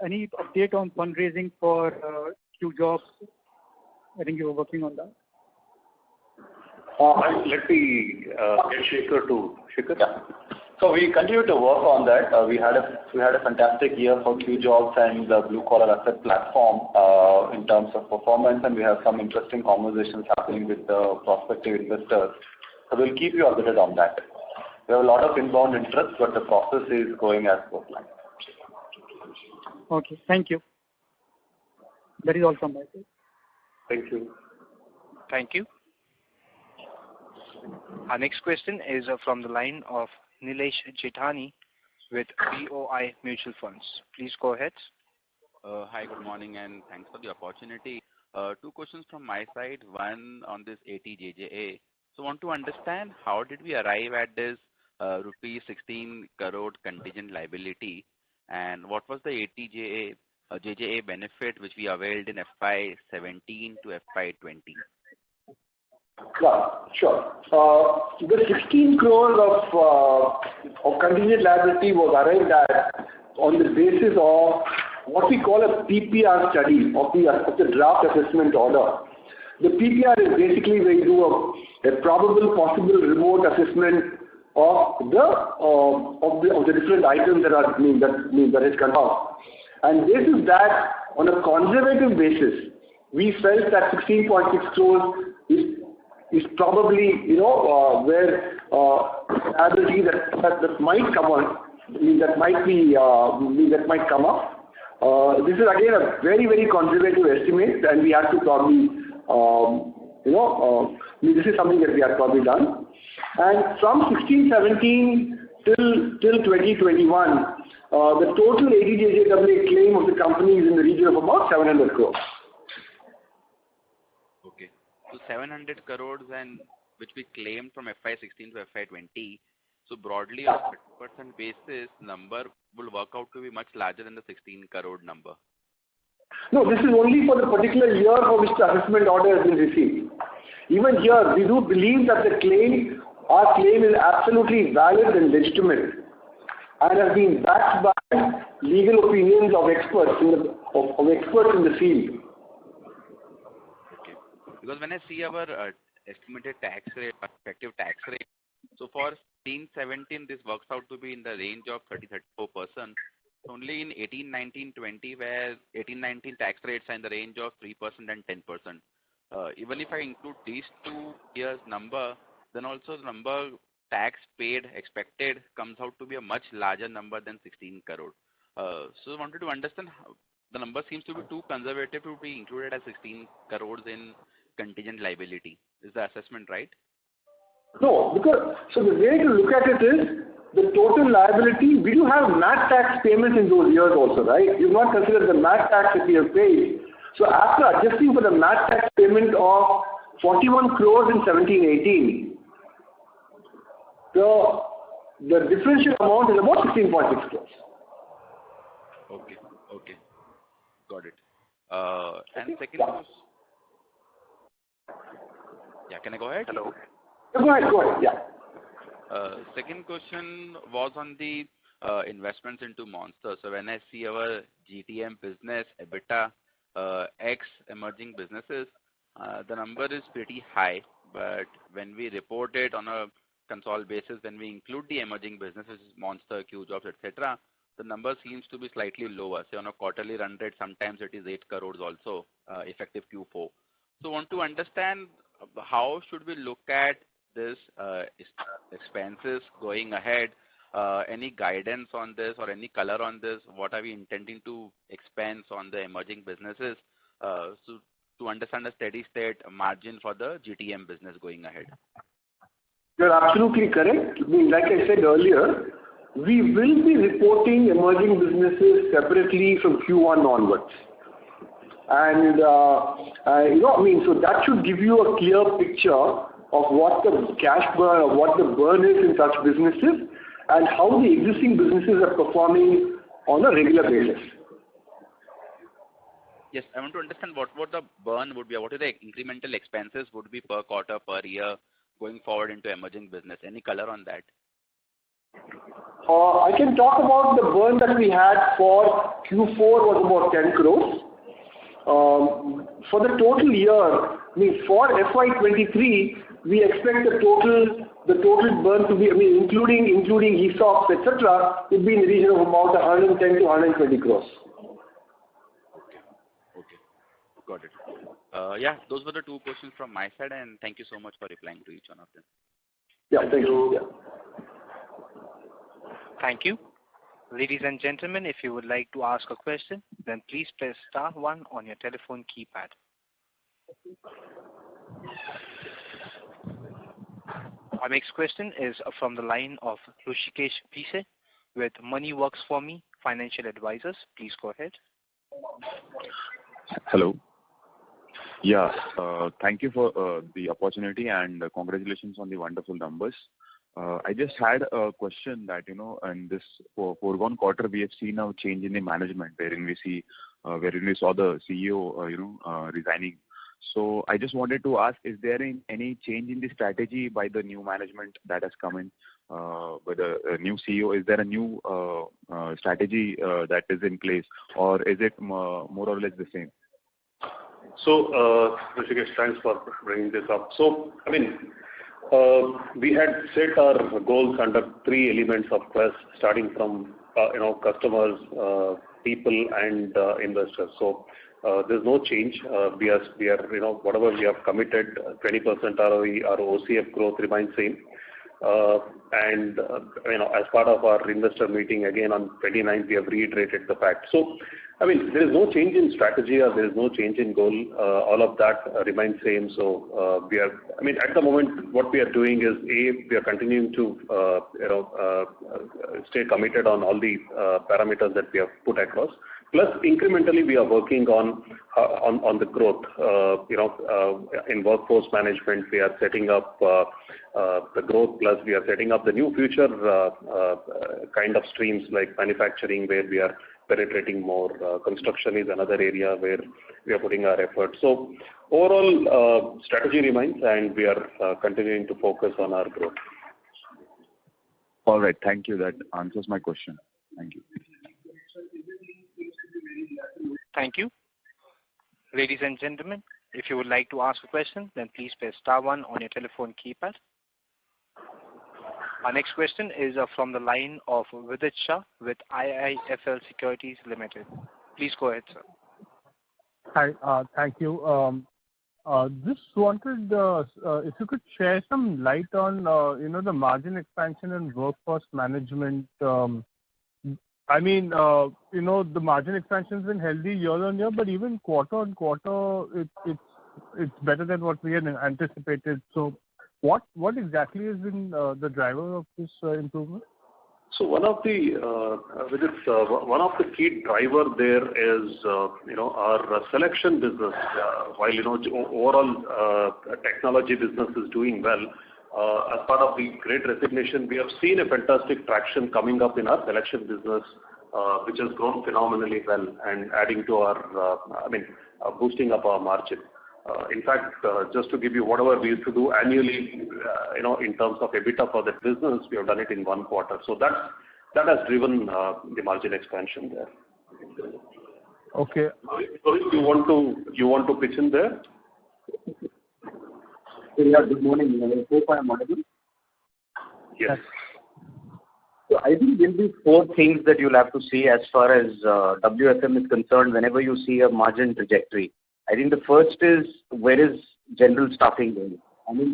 any update on fundraising for Q Jobs? I think you were working on that. Let me get Shekhar to. Shekhar? Yeah. So we continue to work on that. We had a fantastic year for Q Jobs and the blue collar asset platform in terms of performance, and we have some interesting conversations happening with the prospective investors. So we'll keep you updated on that. We have a lot of inbound interest, but the process is going as per plan. Okay, thank you. That is all from my side. Thank you. Thank you. Our next question is from the line of Nilesh Jethani with BOI Mutual Funds. Please go ahead. Hi, good morning, and thanks for the opportunity. Two questions from my side. One on this ATJJA. So, want to understand how did we arrive at this rupees 16 crore contingent liability, and what was the ATJJA benefit which we availed in FY17 to FY20? Sure. The 16 crore of contingent liability was arrived at on the basis of what we call a PPR study of the draft assessment order. The PPR is basically where you do a probable possible remote assessment of the different items that has come up. And this is that on a conservative basis, we felt that 16.6 crores is probably, where liability that might come on, that might come up. This is again a very, very conservative estimate, and we have to probably, this is something that we have probably done. And from 16-17 till 2021, the total ATJJA claim of the company is in the region of about 700 crores. Okay. So 700 crores, and which we claimed from FY16 to FY20. So broadly, on a 30% basis, number will work out to be much larger than the 16 crore number. No, this is only for the particular year for which the assessment order has been received. Even here, we do believe that our claim is absolutely valid and legitimate, and has been backed by legal opinions of experts in the field. Okay. Because when I see our estimated tax rate, effective tax rate, so for 16-17, this works out to be in the range of 30-34%. Only in 18-19-20, where 18-19 tax rates are in the range of 3% and 10%. Even if I include these 2 years' number, then also the number tax paid expected comes out to be a much larger number than 16 crore. So I wanted to understand how the number seems to be too conservative to be included as 16 crores in contingent liability. Is the assessment right? No, because so the way to look at it is the total liability. We do have MAT tax payments in those years also, right? You've not considered the MAT tax that we have paid. So after adjusting for the MAT tax payment of 41 crores in 17-18, the differential amount is about 16.6 crores. Okay. Got it. And second question. Yeah, can I go ahead? Hello. Go ahead, yeah. Second question was on the investments into Monster. So when I see our GTM business, EBITDA, X emerging businesses, the number is pretty high. But when we report it on a consolidated basis, when we include the emerging businesses, Monster, Q Jobs, etc., the number seems to be slightly lower. Say on a quarterly run rate, sometimes it is 8 crores also, effective Q4. So want to understand how should we look at this expenses going ahead? Any guidance on this or any color on this? What are we intending to expense on the emerging businesses? So to understand a steady state margin for the GTM business going ahead. You're absolutely correct. Like I said earlier, we will be reporting emerging businesses separately from Q1 onwards. And, so that should give you a clear picture of what the cash burn or what the burn is in such businesses and how the existing businesses are performing on a regular basis. Yes, I want to understand what the burn would be, what are the incremental expenses would be per quarter, per year, going forward into emerging business. Any color on that? I can talk about the burn that we had for Q4 was about 10 crores. For the total year, for FY23, we expect the total burn to be, including ESOPs, etc., would be in the region of about 110 to 120 crores. Okay, got it. Yeah, those were the two questions from my side, and thank you so much for replying to each one of them. Yeah, thank you. Yeah. Thank you. Ladies and gentlemen, if you would like to ask a question, then please press star 1 on your telephone keypad. Our next question is from the line of Rushikesh Pise with Money Works for Me Financial Advisors. Please go ahead. Hello. Yeah, thank you for the opportunity and congratulations on the wonderful numbers. I just had a question that, in this foregone quarter, we have seen a change in the management wherein we saw the CEO, resigning. So I just wanted to ask, is there any change in the strategy by the new management that has come in, by the new CEO? Is there a new strategy that is in place, or is it more or less the same? So, Rishikesh, thanks for bringing this up. So, we had set our goals under 3 elements of Quess, starting from, customers, people, and investors. So, there's no change. We are, whatever we have committed, 20% ROE, our OCF growth remains same. And, as part of our investor meeting again on 29th, we have reiterated the fact. So, there is no change in strategy or there is no change in goal. All of that remains same. So, we are, at the moment, what we are doing is, we are continuing to, stay committed on all the parameters that we have put across. Plus, incrementally, we are working on the growth. In workforce management, we are setting up the growth. Plus, we are setting up the new future kind of streams like manufacturing, where we are penetrating more. Construction is another area where we are putting our efforts. So, overall, strategy remains, and we are continuing to focus on our growth. All right, thank you. That answers my question. Thank you. Thank you. Ladies and gentlemen, if you would like to ask a question, then please press star 1 on your telephone keypad. Our next question is from the line of Vidit Shah with IIFL Securities Limited. Please go ahead, sir. Hi, thank you. Just wanted if you could share some light on the margin expansion and workforce management. The margin expansion has been healthy year on year, but even quarter on quarter, it's better than what we had anticipated. So, what exactly has been the driver of this improvement? So one of the key driver there is our selection business. While overall technology business is doing well, as part of the Great Resignation, we have seen a fantastic traction coming up in our selection business, which has grown phenomenally well and adding to our, boosting up our margin. In fact, just to give you whatever we used to do annually, in terms of EBITDA for that business, we have done it in 1 quarter. So that has driven the margin expansion there. Okay. You want to pitch in there? Yeah, good morning. I hope I am audible. Yes. So I think there will be 4 things that you'll have to see as far as WFM is concerned whenever you see a margin trajectory. I think the first is, where is general staffing going?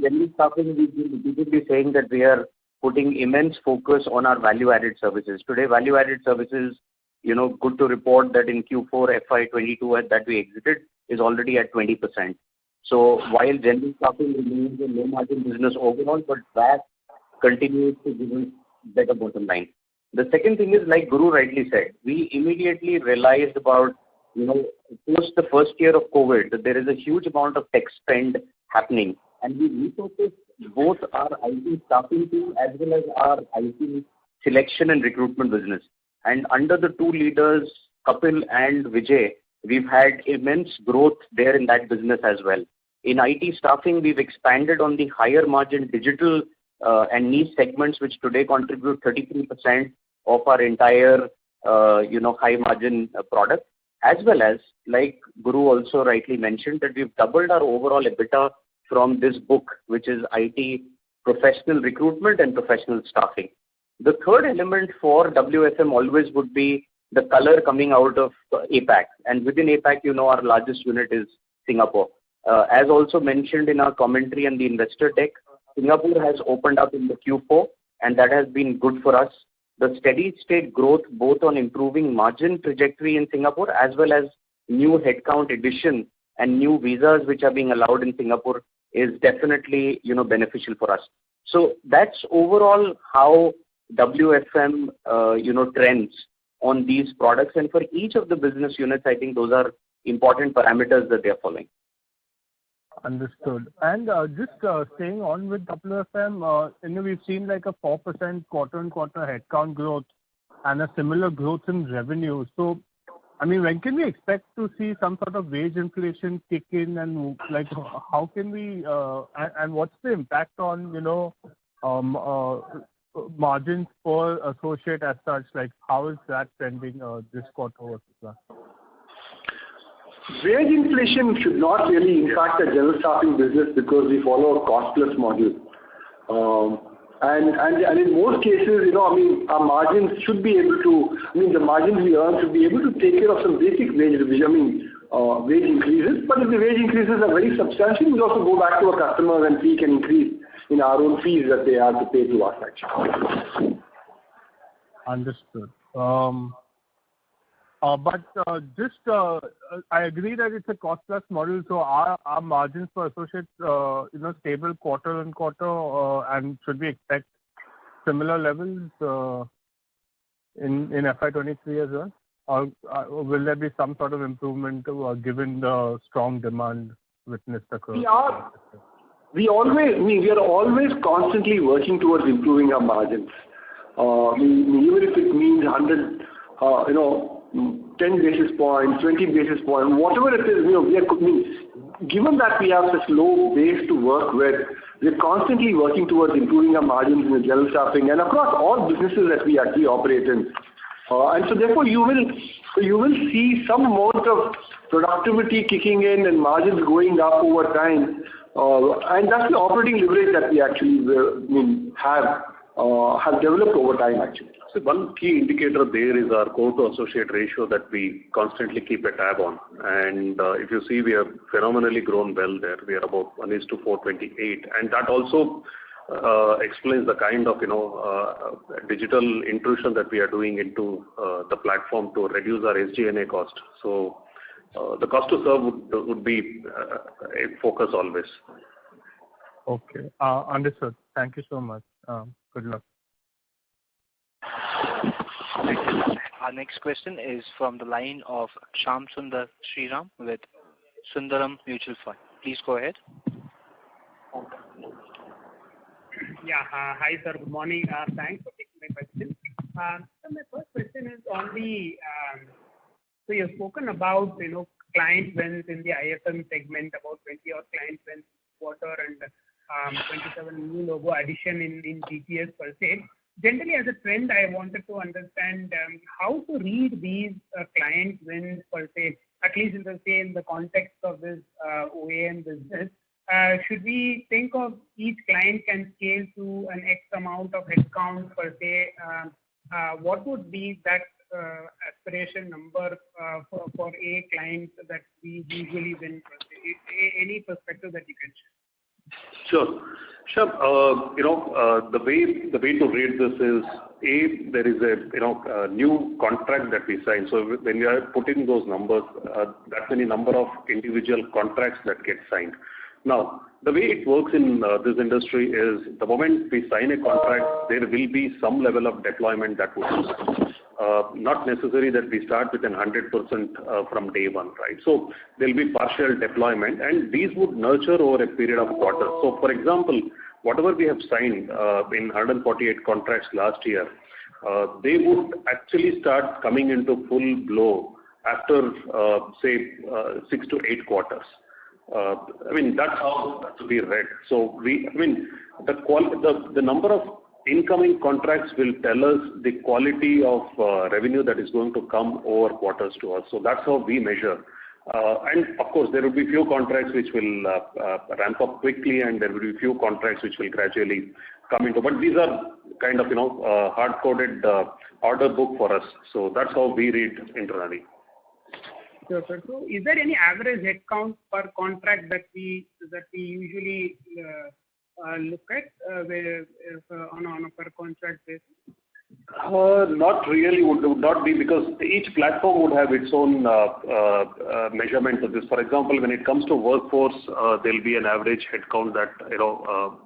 General staffing, we've been repeatedly saying that we are putting immense focus on our value-added services. Today, value-added services, good to report that in Q4 FY22 that we exited is already at 20%. So while general staffing remains a low-margin business overall, but that continues to give us better bottom line. The second thing is, like Guru rightly said, we immediately realized about, post the first year of COVID, that there is a huge amount of tech spend happening. and we refocused both our IT staffing team as well as our IT selection and recruitment business. And under the two leaders, Kapil and Vijay, we've had immense growth there in that business as well. In IT staffing, we've expanded on the higher margin digital and niche segments, which today contribute 33% of our entire, high margin product, as well as, like Guru also rightly mentioned, that we've doubled our overall EBITDA from this book, which is IT professional recruitment and professional staffing. The third element for WFM always would be the color coming out of APAC. And within APAC, our largest unit is Singapore. As also mentioned in our commentary and the investor deck, Singapore has opened up in the Q4, and that has been good for us. The steady state growth, both on improving margin trajectory in Singapore, as well as new headcount addition and new visas which are being allowed in Singapore, is definitely, beneficial for us. So that's overall how WFM, trends on these products. And for each of the business units, I think those are important parameters that they are following. Understood. And just staying on with WFM, we've seen like a 4% quarter-on-quarter headcount growth and a similar growth in revenue. So, when can we expect to see some sort of wage inflation kick in, and like how can we and what's the impact on margins for associate as such? Like how is that trending this quarter versus last? Wage inflation should not really impact the general staffing business because we follow a cost-plus model. And in most cases, our margins should be able to, the margins we earn should be able to take care of some basic wage revision, wage increases. But if the wage increases are very substantial, we'll also go back to our customers and seek an increase in our own fees that they have to pay to us actually. Understood. But I agree that it's a cost-plus model. So our margins for associates, stable quarter on quarter, and should we expect similar levels in FY23 as well, or will there be some sort of improvement given the strong demand witnessed across? We are always constantly working towards improving our margins. Even if it means 10 basis points, 20 basis points, whatever it is, given that we have such low base to work with, we're constantly working towards improving our margins in the general staffing and across all businesses that we actually operate in. And so therefore you will see some amount of productivity kicking in and margins going up over time. And that's the operating leverage that we actually have developed over time actually. So one key indicator there is our core to associate ratio that we constantly keep a tab on. And if you see, we have phenomenally grown well there. We are about 1:428. And that also explains the kind of, digital intrusion that we are doing into the platform to reduce our SG&A cost. So the cost to serve would be a focus always. Okay. Understood. Thank you so much. Good luck. Our next question is from the line of Shyam Sundar Sriram with Sundaram Mutual Fund. Please go ahead. Yeah. Hi, sir. Good morning. Thanks for taking my question. So my first question is on the, so you've spoken about, client wins in the IFM segment, about 20 odd client wins quarter and 27 new logo addition in GTS per se. Generally, as a trend, I wanted to understand how to read these client wins per se, at least in the context of this OAM business. Should we think of each client can scale to an X amount of headcount per se? What would be that aspiration number for a client that we usually win per se? Any perspective that you can share? Sure. The way to read this is, there is a new contract that we sign. So when we are putting those numbers, that many number of individual contracts that get signed. Now, the way it works in this industry is the moment we sign a contract, there will be some level of deployment that would happen. not necessary that we start with 100% from day one, right? So there'll be partial deployment, and these would nurture over a period of quarters. So for example, whatever we have signed in 148 contracts last year, they would actually start coming into full blow after, say, 6 to 8 quarters. I mean, that's how to be read. So the number of incoming contracts will tell us the quality of revenue that is going to come over quarters to us. So that's how we measure. And of course, there will be few contracts which will ramp up quickly, and there will be few contracts which will gradually come into. But these are kind of hard-coded order book for us. So that's how we read internally. Sure, sir. So is there any average headcount per contract that we usually look at on a per contract basis? Not really, would not be, because each platform would have its own measurement of this. For example, when it comes to workforce, there will be an average headcount that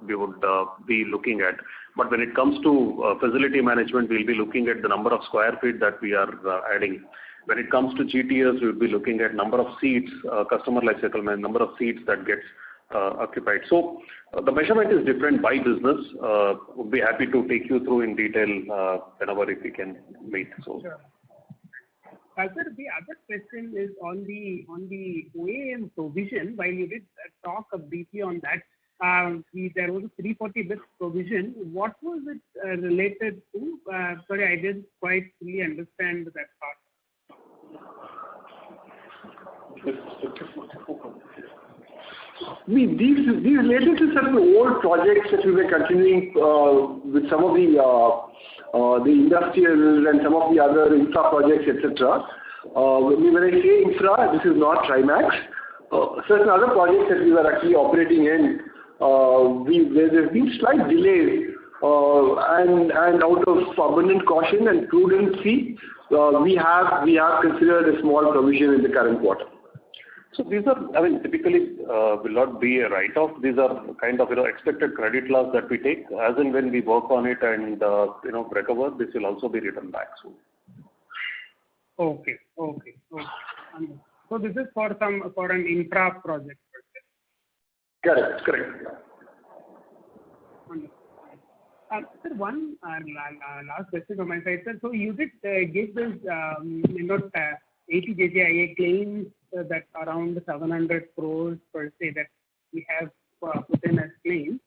we would be looking at. But when it comes to facility management, we'll be looking at the number of square feet that we are adding. When it comes to GTS, we'll be looking at number of seats, customer lifecycle management, number of seats that gets occupied. So the measurement is different by business. Would be happy to take you through in detail whenever if we can meet. So. Sure. Sir, the other question is on the OAM provision. While you did talk briefly on that, there was a 340 bits provision. What was it related to? Sorry, I didn't quite fully understand that part. These related to certain old projects that we were continuing with some of the industrial and some of the other infra projects, etc. When I say infra, this is not Trimax. Certain other projects that we were actually operating in, there's been slight delays, and out of abundant caution and prudency, we have considered a small provision in the current quarter. So these are, typically will not be a write-off. These are kind of, expected credit loss that we take. As and when we work on it and, recover, this will also be written back soon. Okay. So this is for an infra project. Correct. Sir, one last question from my side, sir. So you did give this, 80 JJIA claims that around 700 crores per se that we have put in as claims.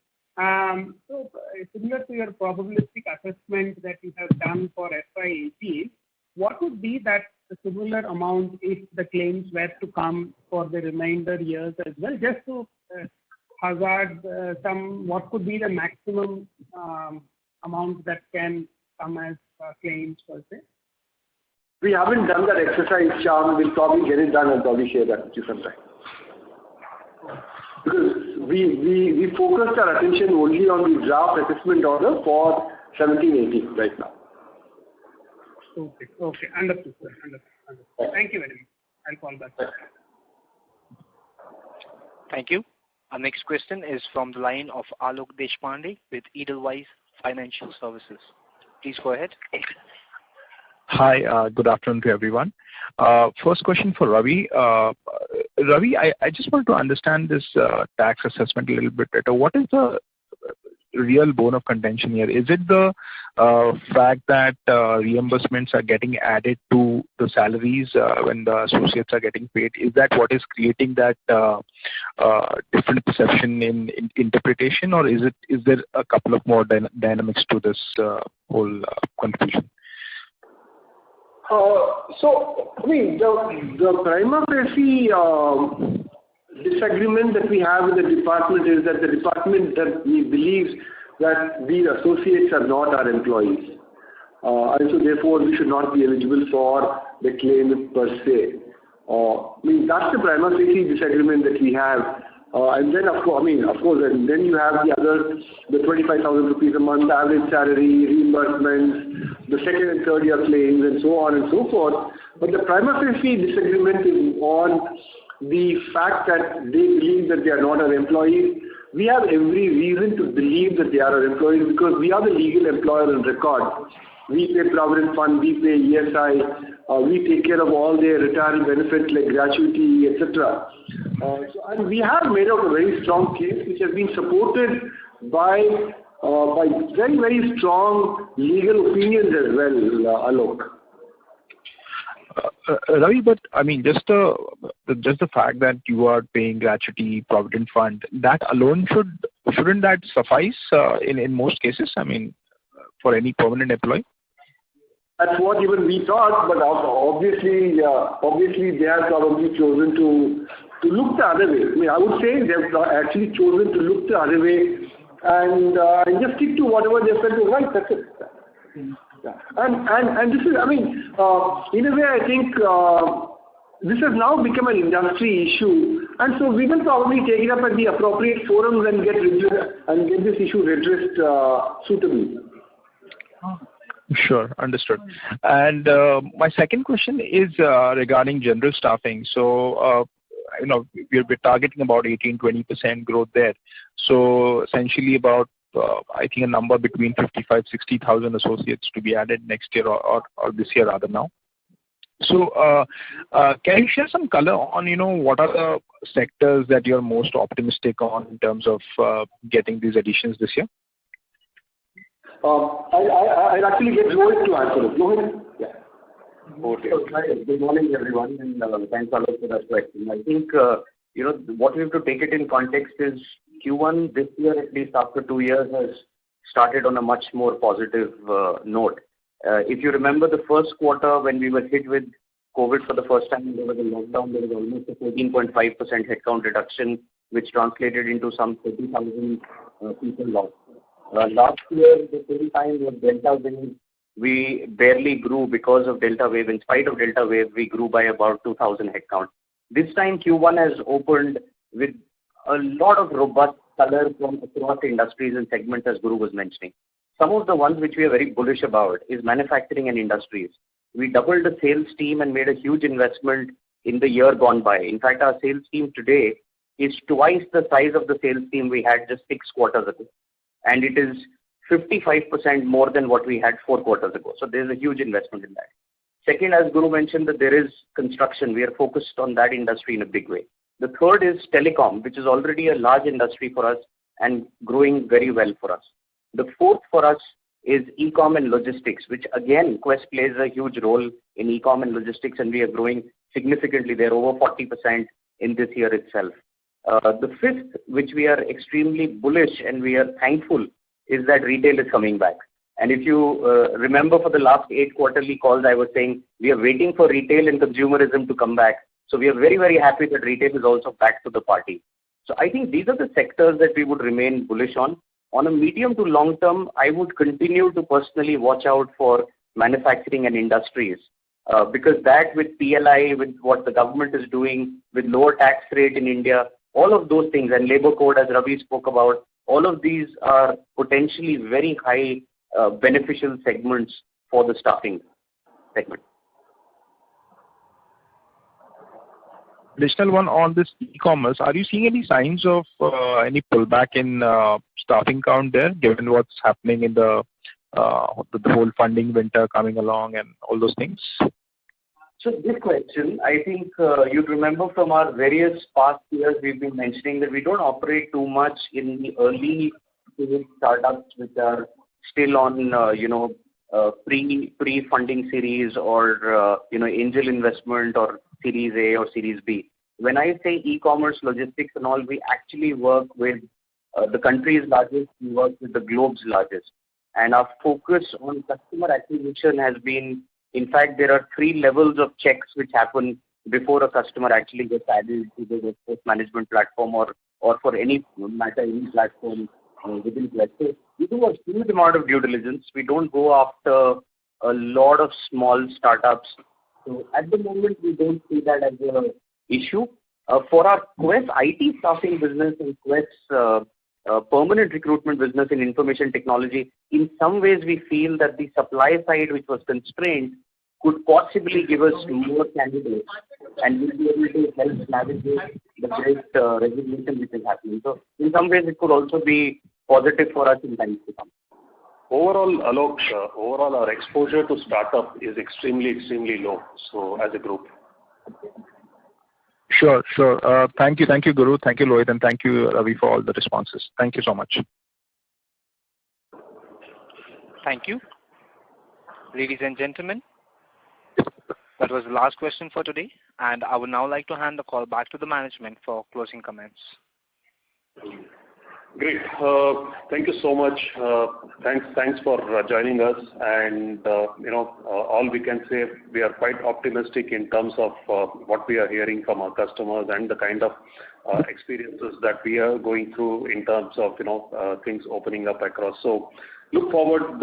So similar to your probabilistic assessment that you have done for FY18, what would be that similar amount if the claims were to come for the remainder years as well? Just to hazard what could be the maximum amount that can come as claims per se? We haven't done that exercise, Shyam. We'll probably get it done and probably share that with you sometime. Because we focused our attention only on the draft assessment order for 17-18 right now. Okay. Understood, sir. Understood. Thank you very much. I'll call back. Thank you. Our next question is from the line of Alok Deshpande with Edelweiss Financial Services. Please go ahead. Hi, good afternoon to everyone. First question for Ravi. Ravi, I just want to understand this tax assessment a little bit better. What is the real bone of contention here? Is it the fact that reimbursements are getting added to the salaries when the associates are getting paid? Is that what is creating that different perception in interpretation, or is there a couple of more dynamics to this whole confusion? The prima facie disagreement that we have with the department is that the department believes that these associates are not our employees. And so therefore we should not be eligible for the claim per se. That's the prima facie disagreement that we have. And then of course, and then you have the 25,000 rupees a month average salary, reimbursements, the second and third year claims, and so on and so forth. But the prima facie disagreement is on the fact that they believe that they are not our employees. We have every reason to believe that they are our employees because we are the legal employer on record. We pay provident fund, we pay ESI, we take care of all their retirement benefits like gratuity, etc. And we have made out a very strong case, which has been supported by very, very strong legal opinions as well, Alok. Ravi, but I mean, just the fact that you are paying gratuity, provident fund, that alone shouldn't that suffice in most cases? I mean, for any permanent employee. That's what even we thought, but obviously they have probably chosen to look the other way. I mean, I would say they've actually chosen to look the other way and just stick to whatever they felt was right. That's it. Yeah. And this is, I mean, in a way, I think this has now become an industry issue, and so we will probably take it up at the appropriate forums and get this issue redressed suitably. Sure, understood. And my second question is regarding general staffing. So, we're targeting about 18-20% growth there. So essentially about, I think a number between 55,000-60,000 associates to be added next year or this year rather now. So can you share some color on, what are the sectors that you're most optimistic on in terms of getting these additions this year? I'll actually get Rohit to answer it. Rohit? Yeah. Okay. Good morning, everyone, and thanks a lot for that question. I think, what we have to take it in context is Q1 this year, at least after 2 years, has started on a much more positive note. If you remember the first quarter when we were hit with COVID for the first time, there was a lockdown, there was almost a 14.5% headcount reduction, which translated into some 30,000 people lost. Last year, the same time was Delta wave. We barely grew because of Delta wave. In spite of Delta wave, we grew by about 2,000 headcount. This time, Q1 has opened with a lot of robust color from across industries and segments, as Guru was mentioning. Some of the ones which we are very bullish about is manufacturing and industries. We doubled the sales team and made a huge investment in the year gone by. In fact, our sales team today is twice the size of the sales team we had just 6 quarters ago. And it is 55% more than what we had 4 quarters ago. So there's a huge investment in that. Second, as Guru mentioned, that there is construction. We are focused on that industry in a big way. The third is telecom, which is already a large industry for us and growing very well for us. The fourth for us is e-com and logistics, which again, Quess plays a huge role in e-com and logistics, and we are growing significantly there, over 40% in this year itself. The fifth, which we are extremely bullish and we are thankful, is that retail is coming back. And if you remember for the last 8 quarterly calls, I was saying we are waiting for retail and consumerism to come back. So we are very, very happy that retail is also back to the party. So I think these are the sectors that we would remain bullish on. On a medium to long term, I would continue to personally watch out for manufacturing and industries. Because that with PLI, with what the government is doing, with lower tax rate in India, all of those things, and labor code, as Ravi spoke about, all of these are potentially very high beneficial segments for the staffing segment. Additional one on this e-commerce, are you seeing any signs of any pullback in staffing count there, given what's happening in the whole funding winter coming along and all those things? So this question, I think you'd remember from our various past years, we've been mentioning that we don't operate too much in the early startups which are still on, pre-funding series or, angel investment or Series A or Series B. When I say e-commerce, logistics and all, we actually work with the country's largest, we work with the globe's largest. And our focus on customer acquisition has been, in fact, there are 3 levels of checks which happen before a customer actually gets added to the workforce management platform or for any matter, any platform within Quess. So we do a huge amount of due diligence. We don't go after a lot of small startups. So at the moment, we don't see that as an issue. For our Quess IT staffing business and Quess permanent recruitment business in information technology, in some ways we feel that the supply side, which was constrained, could possibly give us more candidates, and we'll be able to help navigate the great resignation which is happening. So in some ways, it could also be positive for us in times to come. Overall, Alok, our exposure to startup is extremely low, so as a group. Sure. Thank you, Guru. Thank you, Lohit, and thank you, Ravi, for all the responses. Thank you so much. Thank you. Ladies and gentlemen, that was the last question for today, and I would now like to hand the call back to the management for closing comments. Great. Thank you so much. Thanks for joining us. And all we can say, we are quite optimistic in terms of what we are hearing from our customers and the kind of experiences that we are going through in terms of things opening up across. So look forward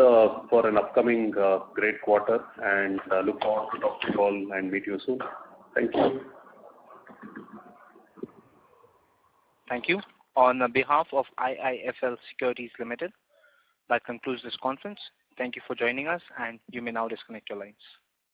for an upcoming great quarter, and look forward to talk to you all and meet you soon. Thank you. Thank you. On behalf of IIFL Securities Limited, that concludes this conference. Thank you for joining us, and you may now disconnect your lines.